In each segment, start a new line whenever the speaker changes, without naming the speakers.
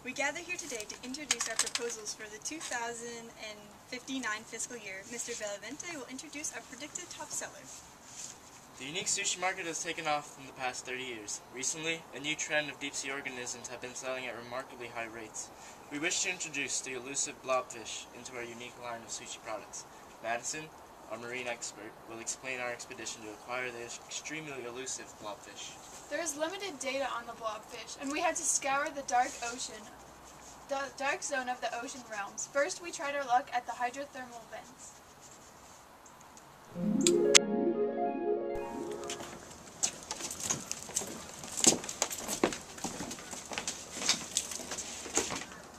We gather here today to introduce our proposals for the 2059 fiscal year. Mr. Belavente will introduce our predicted top seller.
The unique sushi market has taken off in the past 30 years. Recently, a new trend of deep-sea organisms have been selling at remarkably high rates. We wish to introduce the elusive blobfish into our unique line of sushi products. Madison, our marine expert, will explain our expedition to acquire the extremely elusive blobfish.
There is limited data on the blobfish, and we had to scour the dark zone of the ocean realms. First, we tried our luck at the hydrothermal vents.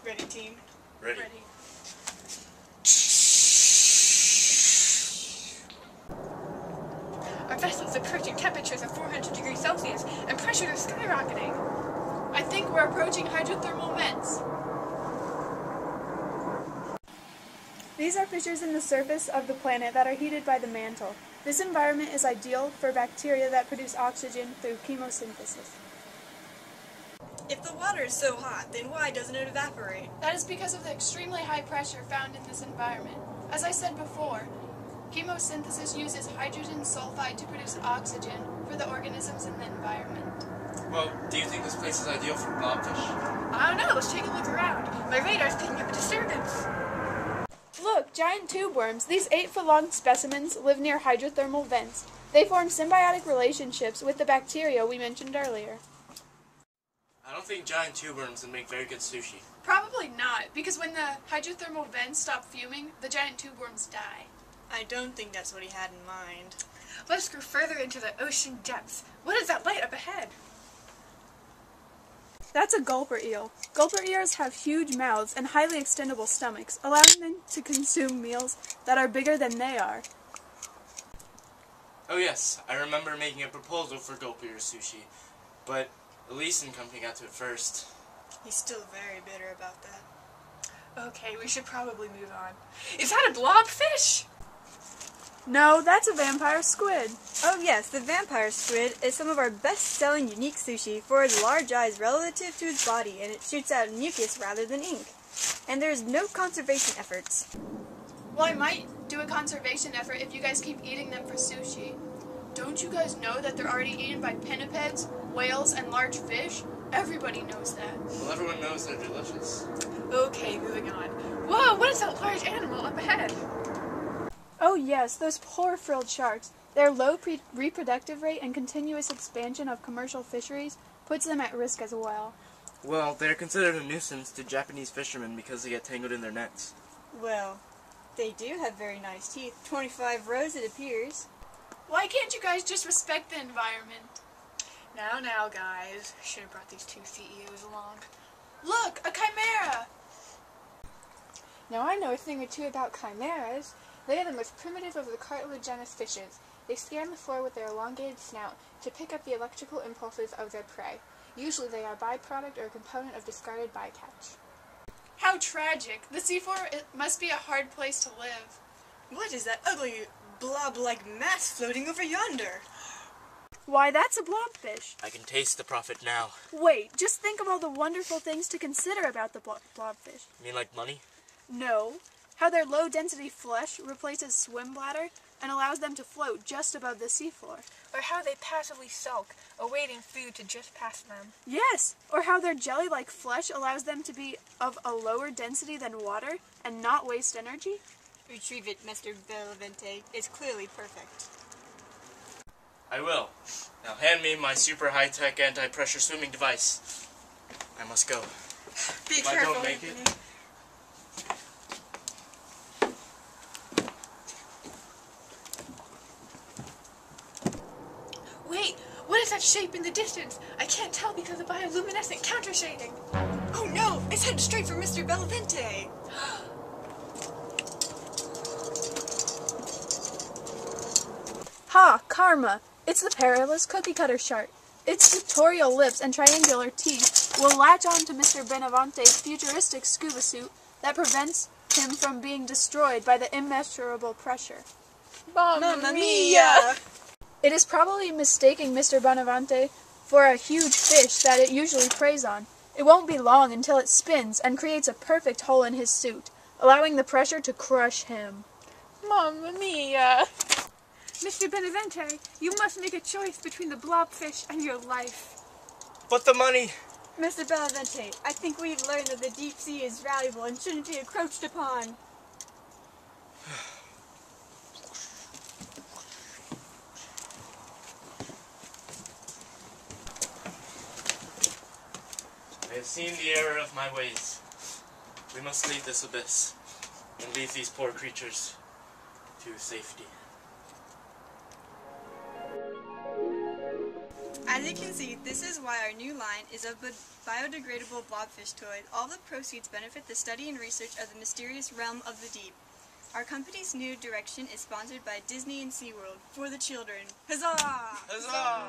Ready, team?
Ready.
Our vessel is approaching temperatures of 400 degrees Celsius, and pressures are skyrocketing. I think we're approaching hydrothermal vents. These are fissures in the surface of the planet that are heated by the mantle. This environment is ideal for bacteria that produce oxygen through chemosynthesis.
If the water is so hot, then why doesn't it evaporate?
That is because of the extremely high pressure found in this environment. As I said before, chemosynthesis uses hydrogen sulfide to produce oxygen for the organisms in the environment.
Well, do you think this place is ideal for blobfish?
I don't know, let's take a look around. My radar's picking up a disturbance. Look, giant tube worms. These 8-foot-long specimens live near hydrothermal vents. They form symbiotic relationships with the bacteria we mentioned earlier.
I don't think giant tube worms would make very good sushi.
Probably not, because when the hydrothermal vents stop fuming, the giant tube worms die.
I don't think that's what he had in mind.
Let's go further into the ocean depths. What is that light up ahead? That's a gulper eel. Gulper eels have huge mouths and highly extendable stomachs, allowing them to consume meals that are bigger than they are.
Oh yes, I remember making a proposal for gulper sushi, but Elise and company got to it first.
He's still very bitter about that.
Okay, we should probably move on. Is that a blobfish? No, that's a vampire squid.
Oh yes, the vampire squid is some of our best-selling unique sushi for its large eyes relative to its body, and it shoots out mucus rather than ink. And there's no conservation efforts.
Well, I might do a conservation effort if you guys keep eating them for sushi. Don't you guys know that they're already eaten by pinnipeds, whales, and large fish? Everybody knows that.
Well, everyone knows they're delicious.
Okay, moving on. Whoa, what is that large animal up ahead? Oh yes, those poor frilled sharks. Their low reproductive rate and continuous expansion of commercial fisheries puts them at risk as well.
Well, they're considered a nuisance to Japanese fishermen because they get tangled in their nets.
Well, they do have very nice teeth. 25 rows, it appears.
Why can't you guys just respect the environment? Now, guys. Should have brought these two CEOs along. Look, a chimera! Now I know a thing or two about chimeras. They are the most primitive of the cartilaginous fishes. They scan the floor with their elongated snout to pick up the electrical impulses of their prey. Usually they are a byproduct or a component of discarded bycatch. How tragic! The seafloor must be a hard place to live.
What is that ugly blob-like mass floating over yonder?
Why, that's a blobfish.
I can taste the profit now.
Wait, just think of all the wonderful things to consider about the blobfish.
You mean like money?
No. How their low-density flesh replaces swim bladder and allows them to float just above the seafloor.
Or how they passively sulk, awaiting food to just pass them.
Yes, or how their jelly-like flesh allows them to be of a lower density than water and not waste energy.
Retrieve it, Mr. Belavente. It's clearly perfect.
I will. Now hand me my super high-tech anti-pressure swimming device. I must go.
Be
If I
careful,
don't make it...
Anthony.
Wait, what is that shape in the distance? I can't tell because of bioluminescent countershading.
Oh no! It's headed straight for Mr. Belavente!
Ha! Karma! It's the perilous cookie cutter shark. Its pictorial lips and triangular teeth will latch on to Mr. Benavante's futuristic scuba suit that prevents him from being destroyed by the immeasurable pressure.
Mamma mia!
It is probably mistaking Mr. Benavente for a huge fish that it usually preys on. It won't be long until it spins and creates a perfect hole in his suit, allowing the pressure to crush him.
Mamma mia! Mr. Benavente, you must make a choice between the blobfish and your life.
But the money!
Mr. Benavente, I think we've learned that the deep sea is valuable and shouldn't be encroached upon.
I have seen the error of my ways. We must leave this abyss and leave these poor creatures to safety.
As you can see, this is why our new line is a biodegradable blobfish toy. All the proceeds benefit the study and research of the mysterious realm of the deep. Our company's new direction is sponsored by Disney and SeaWorld for the children. Huzzah!
Huzzah!